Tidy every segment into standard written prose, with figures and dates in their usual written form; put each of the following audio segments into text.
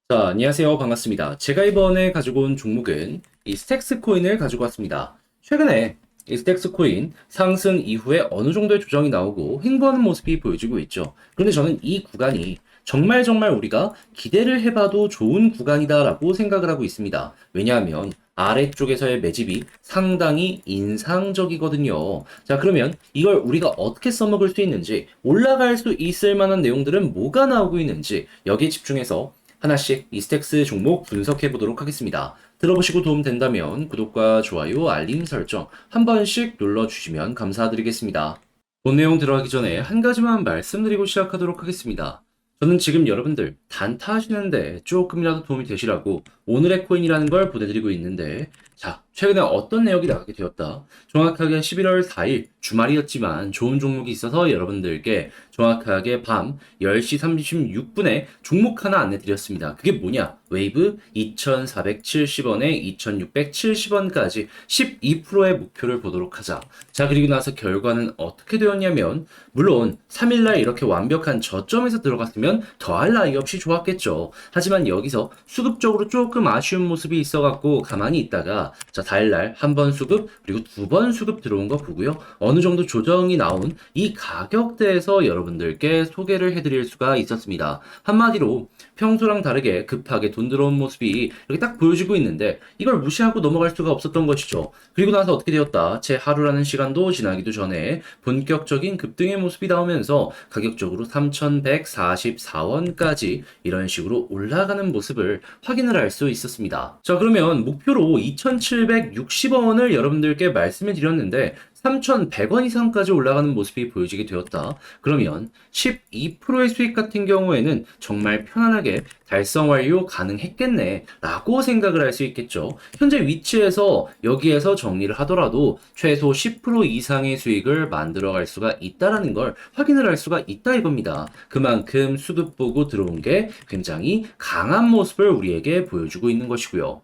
자, 안녕하세요. 반갑습니다. 제가 이번에 가지고 온 종목은 이 스택스 코인을 가지고 왔습니다. 최근에 이 스택스 코인 상승 이후에 어느 정도의 조정이 나오고 횡보하는 모습이 보여지고 있죠. 그런데 저는 이 구간이 정말 우리가 기대를 해봐도 좋은 구간이다라고 생각을 하고 있습니다. 왜냐하면 아래쪽에서의 매집이 상당히 인상적이거든요. 자, 그러면 이걸 우리가 어떻게 써먹을 수 있는지, 올라갈 수 있을 만한 내용들은 뭐가 나오고 있는지 여기에 집중해서 하나씩 이스택스 종목 분석해 보도록 하겠습니다. 들어보시고 도움 된다면 구독과 좋아요, 알림 설정 한 번씩 눌러주시면 감사드리겠습니다. 본 내용 들어가기 전에 한 가지만 말씀드리고 시작하도록 하겠습니다. 저는 지금 여러분들 단타 하시는데 조금이라도 도움이 되시라고 오늘의 코인이라는 걸 보내드리고 있는데, 자, 최근에 어떤 내역이 나가게 되었다. 정확하게 11월 4일 주말이었지만 좋은 종목이 있어서 여러분들께 정확하게 밤 10시 36분에 종목 하나 안내 드렸습니다. 그게 뭐냐? 웨이브 2,470원에 2,670원까지 12%의 목표를 보도록 하자. 자, 그리고 나서 결과는 어떻게 되었냐면, 물론 3일날 이렇게 완벽한 저점에서 들어갔으면 더할 나위 없이 좋았겠죠. 하지만 여기서 수급적으로 조금 아쉬운 모습이 있어갖고 가만히 있다가, 자, 4일날 한 번 수급 그리고 두 번 수급 들어온 거 보고요. 어느 정도 조정이 나온 이 가격대에서 여러분들께 소개를 해드릴 수가 있었습니다. 한마디로 평소랑 다르게 급하게 돈 들어온 모습이 이렇게 딱 보여지고 있는데 이걸 무시하고 넘어갈 수가 없었던 것이죠. 그리고 나서 어떻게 되었다? 제 하루라는 시간도 지나기도 전에 본격적인 급등의 모습이 나오면서 가격적으로 3,144원까지 이런 식으로 올라가는 모습을 확인을 할 수 있었습니다. 자, 그러면 목표로 2,760원을 여러분들께 말씀을 드렸는데 3,100원 이상까지 올라가는 모습이 보여지게 되었다. 그러면 12%의 수익 같은 경우에는 정말 편안하게 달성 완료 가능했겠네 라고 생각을 할 수 있겠죠. 현재 위치에서 여기에서 정리를 하더라도 최소 10% 이상의 수익을 만들어 갈 수가 있다라는 걸 확인을 할 수가 있다 이겁니다. 그만큼 수급 보고 들어온 게 굉장히 강한 모습을 우리에게 보여주고 있는 것이고요.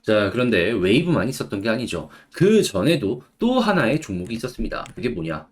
자, 그런데 웨이브만 있었던 게 아니죠. 그 전에도 또 하나의 종목이 있었습니다. 그게 뭐냐?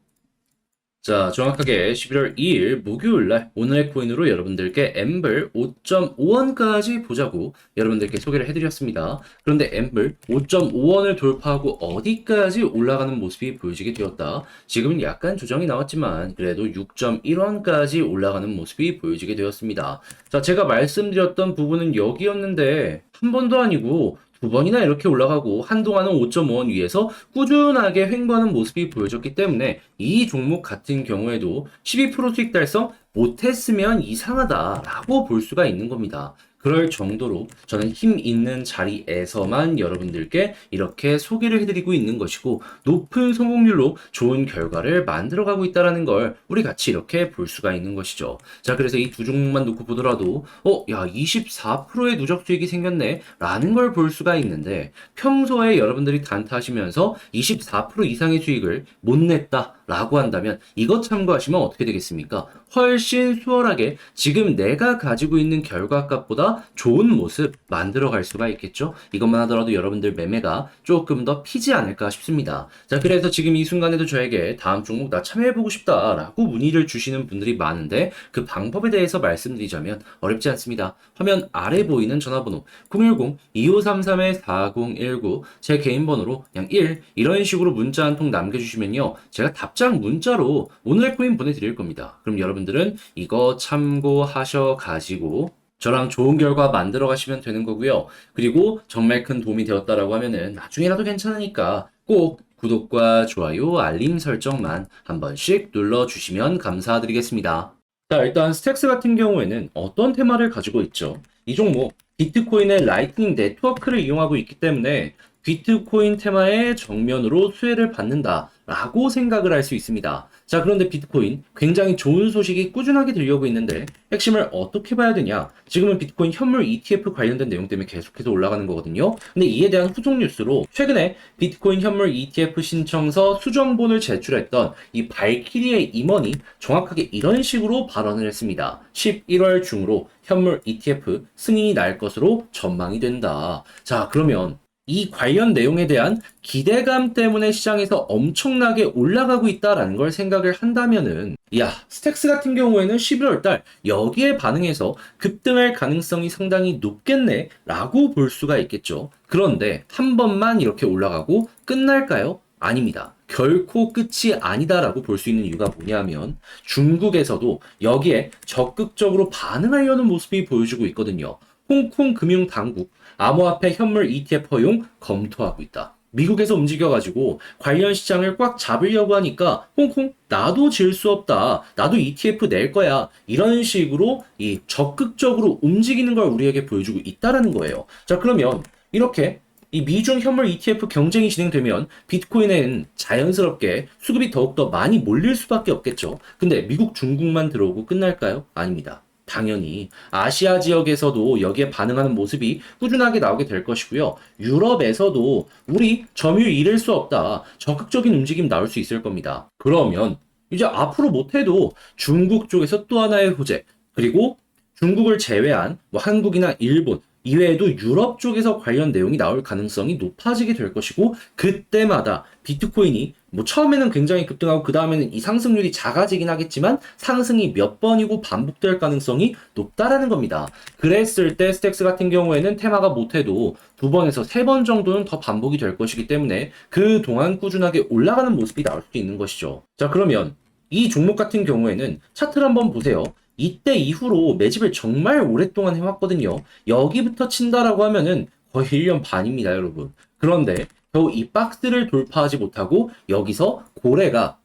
자, 정확하게 11월 2일 목요일 날 오늘의 코인으로 여러분들께 엠블 5.5원까지 보자고 여러분들께 소개를 해드렸습니다. 그런데 엠블 5.5원을 돌파하고 어디까지 올라가는 모습이 보여지게 되었다. 지금은 약간 조정이 나왔지만 그래도 6.1원까지 올라가는 모습이 보여지게 되었습니다. 자, 제가 말씀드렸던 부분은 여기였는데 한 번도 아니고 두 번이나 이렇게 올라가고 한동안은 5.5원 위에서 꾸준하게 횡보하는 모습이 보여졌기 때문에 이 종목 같은 경우에도 12% 수익 달성 못했으면 이상하다라고 볼 수가 있는 겁니다. 그럴 정도로 저는 힘 있는 자리에서만 여러분들께 이렇게 소개를 해드리고 있는 것이고, 높은 성공률로 좋은 결과를 만들어가고 있다는 걸 우리 같이 이렇게 볼 수가 있는 것이죠. 자, 그래서 이 두 종목만 놓고 보더라도 야, 24%의 누적 수익이 생겼네 라는 걸 볼 수가 있는데, 평소에 여러분들이 단타하시면서 24% 이상의 수익을 못 냈다 라고 한다면 이것 참고하시면 어떻게 되겠습니까? 훨씬 수월하게 지금 내가 가지고 있는 결과값보다 좋은 모습 만들어 갈 수가 있겠죠? 이것만 하더라도 여러분들 매매가 조금 더 피지 않을까 싶습니다. 자, 그래서 지금 이 순간에도 저에게 다음 종목 나 참여해보고 싶다 라고 문의를 주시는 분들이 많은데, 그 방법에 대해서 말씀드리자면 어렵지 않습니다. 화면 아래 보이는 전화번호 010-2533-4019 제 개인 번호로 그냥 1 이런 식으로 문자 한 통 남겨주시면요, 제가 답장 문자로 오늘의 코인 보내드릴 겁니다. 그럼 여러분들은 이거 참고하셔 가지고 저랑 좋은 결과 만들어 가시면 되는 거고요. 그리고 정말 큰 도움이 되었다라고 하면은 나중에라도 괜찮으니까 꼭 구독과 좋아요, 알림 설정만 한 번씩 눌러주시면 감사드리겠습니다. 자, 일단 스택스 같은 경우에는 어떤 테마를 가지고 있죠? 이 종목 비트코인의 라이트닝 네트워크를 이용하고 있기 때문에 비트코인 테마의 정면으로 수혜를 받는다라고 생각을 할 수 있습니다. 자, 그런데 비트코인 굉장히 좋은 소식이 꾸준하게 들려오고 있는데 핵심을 어떻게 봐야 되냐? 지금은 비트코인 현물 ETF 관련된 내용 때문에 계속해서 올라가는 거거든요. 근데 이에 대한 후속 뉴스로 최근에 비트코인 현물 ETF 신청서 수정본을 제출했던 이 발키리의 임원이 정확하게 이런 식으로 발언을 했습니다. 11월 중으로 현물 ETF 승인이 날 것으로 전망이 된다. 자, 그러면 이 관련 내용에 대한 기대감 때문에 시장에서 엄청나게 올라가고 있다라는 걸 생각을 한다면은, 야, 스택스 같은 경우에는 11월 달 여기에 반응해서 급등할 가능성이 상당히 높겠네 라고 볼 수가 있겠죠. 그런데 한 번만 이렇게 올라가고 끝날까요? 아닙니다. 결코 끝이 아니다라고 볼 수 있는 이유가 뭐냐면 중국에서도 여기에 적극적으로 반응하려는 모습이 보여주고 있거든요. 홍콩 금융당국 암호화폐 현물 ETF 허용 검토하고 있다. 미국에서 움직여가지고 관련 시장을 꽉 잡으려고 하니까 홍콩 나도 질 수 없다. 나도 ETF 낼 거야. 이런 식으로 이 적극적으로 움직이는 걸 우리에게 보여주고 있다라는 거예요. 자, 그러면 이렇게 이 미중 현물 ETF 경쟁이 진행되면 비트코인은 자연스럽게 수급이 더욱더 많이 몰릴 수밖에 없겠죠. 근데 미국, 중국만 들어오고 끝날까요? 아닙니다. 당연히 아시아 지역에서도 여기에 반응하는 모습이 꾸준하게 나오게 될 것이고요. 유럽에서도 우리 점유율 잃을 수 없다. 적극적인 움직임 나올 수 있을 겁니다. 그러면 이제 앞으로 못해도 중국 쪽에서 또 하나의 호재, 그리고 중국을 제외한 뭐 한국이나 일본 이외에도 유럽 쪽에서 관련 내용이 나올 가능성이 높아지게 될 것이고, 그때마다 비트코인이 뭐 처음에는 굉장히 급등하고 그 다음에는 이 상승률이 작아지긴 하겠지만 상승이 몇 번이고 반복될 가능성이 높다라는 겁니다. 그랬을 때 스택스 같은 경우에는 테마가 못해도 2번에서 3번 정도는 더 반복이 될 것이기 때문에 그동안 꾸준하게 올라가는 모습이 나올 수 있는 것이죠. 자, 그러면 이 종목 같은 경우에는 차트를 한번 보세요. 이때 이후로 매집을 정말 오랫동안 해왔거든요. 여기부터 친다라고 하면은 거의 1년 반입니다, 여러분. 그런데 겨우 이 박스를 돌파하지 못하고 여기서 고래가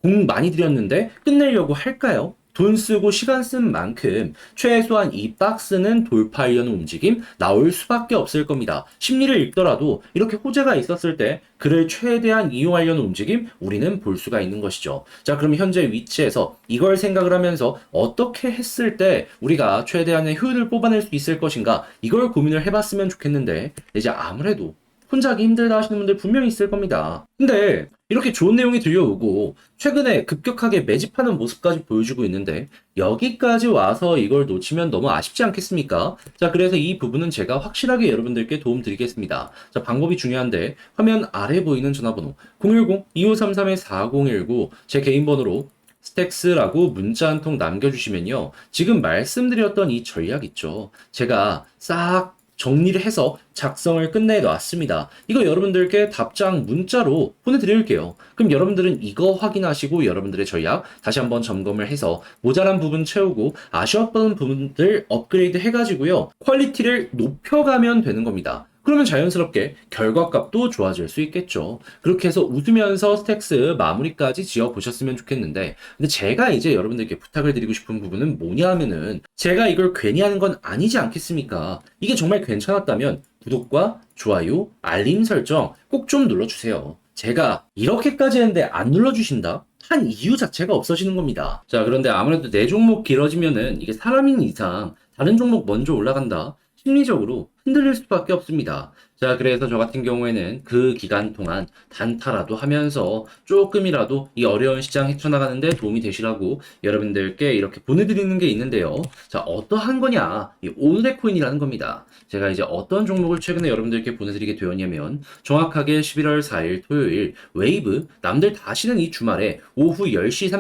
공 많이 들였는데 끝내려고 할까요? 돈 쓰고 시간 쓴 만큼 최소한 이 박스는 돌파하려는 움직임 나올 수밖에 없을 겁니다. 심리를 읽더라도 이렇게 호재가 있었을 때 그를 최대한 이용하려는 움직임 우리는 볼 수가 있는 것이죠. 자, 그럼 현재 위치에서 이걸 생각을 하면서 어떻게 했을 때 우리가 최대한의 효율을 뽑아낼 수 있을 것인가, 이걸 고민을 해봤으면 좋겠는데 이제 아무래도 혼자 하기 힘들다 하시는 분들 분명히 있을 겁니다. 근데 이렇게 좋은 내용이 들려오고 최근에 급격하게 매집하는 모습까지 보여주고 있는데 여기까지 와서 이걸 놓치면 너무 아쉽지 않겠습니까? 자, 그래서 이 부분은 제가 확실하게 여러분들께 도움 드리겠습니다. 자, 방법이 중요한데 화면 아래 보이는 전화번호 010-2533-4019 제 개인 번호로 스택스라고 문자 한 통 남겨주시면요, 지금 말씀드렸던 이 전략 있죠, 제가 싹 정리를 해서 작성을 끝내 놨습니다. 이거 여러분들께 답장 문자로 보내드릴게요. 그럼 여러분들은 이거 확인하시고 여러분들의 전략 다시 한번 점검을 해서 모자란 부분 채우고 아쉬웠던 부분들 업그레이드 해가지고요, 퀄리티를 높여가면 되는 겁니다. 그러면 자연스럽게 결과값도 좋아질 수 있겠죠. 그렇게 해서 웃으면서 스택스 마무리까지 지어보셨으면 좋겠는데, 근데 제가 이제 여러분들께 부탁을 드리고 싶은 부분은 뭐냐 하면은, 제가 이걸 괜히 하는 건 아니지 않겠습니까? 이게 정말 괜찮았다면 구독과 좋아요, 알림 설정 꼭 좀 눌러주세요. 제가 이렇게까지 했는데 안 눌러주신다? 한 이유 자체가 없어지는 겁니다. 자, 그런데 아무래도 내 종목 길어지면은 이게 사람인 이상 다른 종목 먼저 올라간다, 심리적으로 흔들릴 수밖에 없습니다. 자, 그래서 저 같은 경우에는 그 기간 동안 단타라도 하면서 조금이라도 이 어려운 시장 헤쳐나가는데 도움이 되시라고 여러분들께 이렇게 보내드리는 게 있는데요. 자, 어떠한 거냐? 이 오늘의 코인이라는 겁니다. 제가 이제 어떤 종목을 최근에 여러분들께 보내드리게 되었냐면, 정확하게 11월 4일 토요일 웨이브 남들 다 쉬는 이 주말에 오후 10시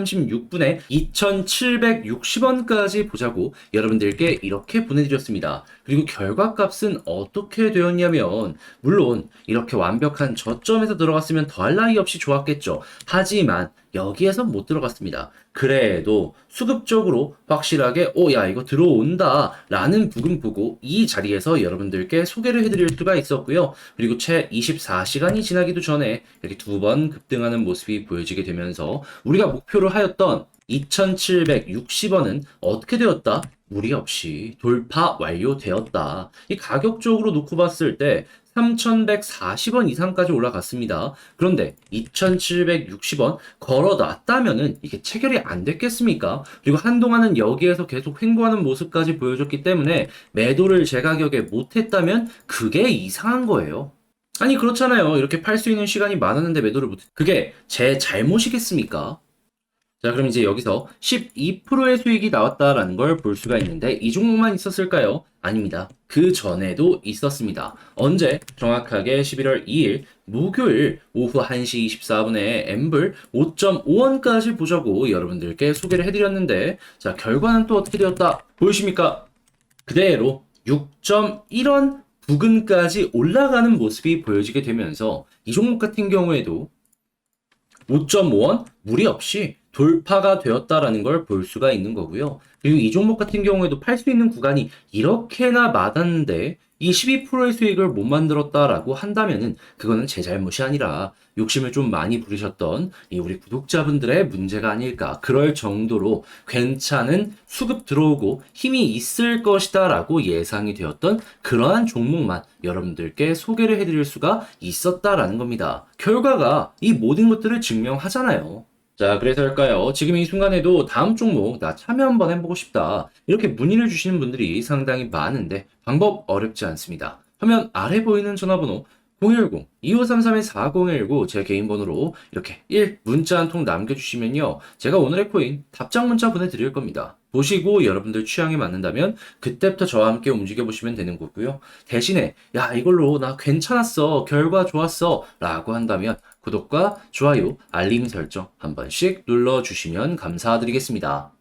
36분에 2,760원까지 보자고 여러분들께 이렇게 보내드렸습니다. 그리고 결과값은 어떻게 되었냐면, 물론 이렇게 완벽한 저점에서 들어갔으면 더할 나위 없이 좋았겠죠. 하지만 여기에서 못 들어갔습니다. 그래도 수급적으로 확실하게 야, 이거 들어온다 라는 부분 보고 이 자리에서 여러분들께 소개를 해드릴 수가 있었고요. 그리고 채 24시간이 지나기도 전에 이렇게 2번 급등하는 모습이 보여지게 되면서 우리가 목표로 하였던 2,760원은 어떻게 되었다? 무리 없이 돌파 완료되었다. 이 가격적으로 놓고 봤을 때 3,140원 이상까지 올라갔습니다. 그런데 2,760원 걸어놨다면은 이게 체결이 안 됐겠습니까? 그리고 한동안은 여기에서 계속 횡보하는 모습까지 보여줬기 때문에 매도를 제 가격에 못했다면 그게 이상한 거예요. 아니, 그렇잖아요. 이렇게 팔 수 있는 시간이 많았는데 매도를 못했. 그게 제 잘못이겠습니까? 자, 그럼 이제 여기서 12%의 수익이 나왔다라는 걸 볼 수가 있는데 이 종목만 있었을까요? 아닙니다. 그 전에도 있었습니다. 언제? 정확하게 11월 2일 목요일 오후 1시 24분에 엠블 5.5원까지 보자고 여러분들께 소개를 해드렸는데 자, 결과는 또 어떻게 되었다? 보이십니까? 그대로 6.1원 부근까지 올라가는 모습이 보여지게 되면서 이 종목 같은 경우에도 5.5원 무리 없이 돌파가 되었다라는 걸 볼 수가 있는 거고요. 그리고 이 종목 같은 경우에도 팔 수 있는 구간이 이렇게나 많았는데 이 12%의 수익을 못 만들었다라고 한다면은 그거는 제 잘못이 아니라 욕심을 좀 많이 부리셨던 이 우리 구독자분들의 문제가 아닐까. 그럴 정도로 괜찮은 수급 들어오고 힘이 있을 것이다라고 예상이 되었던 그러한 종목만 여러분들께 소개를 해드릴 수가 있었다라는 겁니다. 결과가 이 모든 것들을 증명하잖아요. 자, 그래서일까요? 지금 이 순간에도 다음 종목 나 참여 한번 해보고 싶다. 이렇게 문의를 주시는 분들이 상당히 많은데 방법 어렵지 않습니다. 화면 아래 보이는 전화번호 010-2533-4019 제 개인 번호로 이렇게 1 문자 한 통 남겨주시면요. 제가 오늘의 코인 답장 문자 보내드릴 겁니다. 보시고 여러분들 취향에 맞는다면 그때부터 저와 함께 움직여보시면 되는 거고요. 대신에 야 이걸로 나 괜찮았어 결과 좋았어 라고 한다면 구독과 좋아요, 알림 설정 한 번씩 눌러주시면 감사드리겠습니다.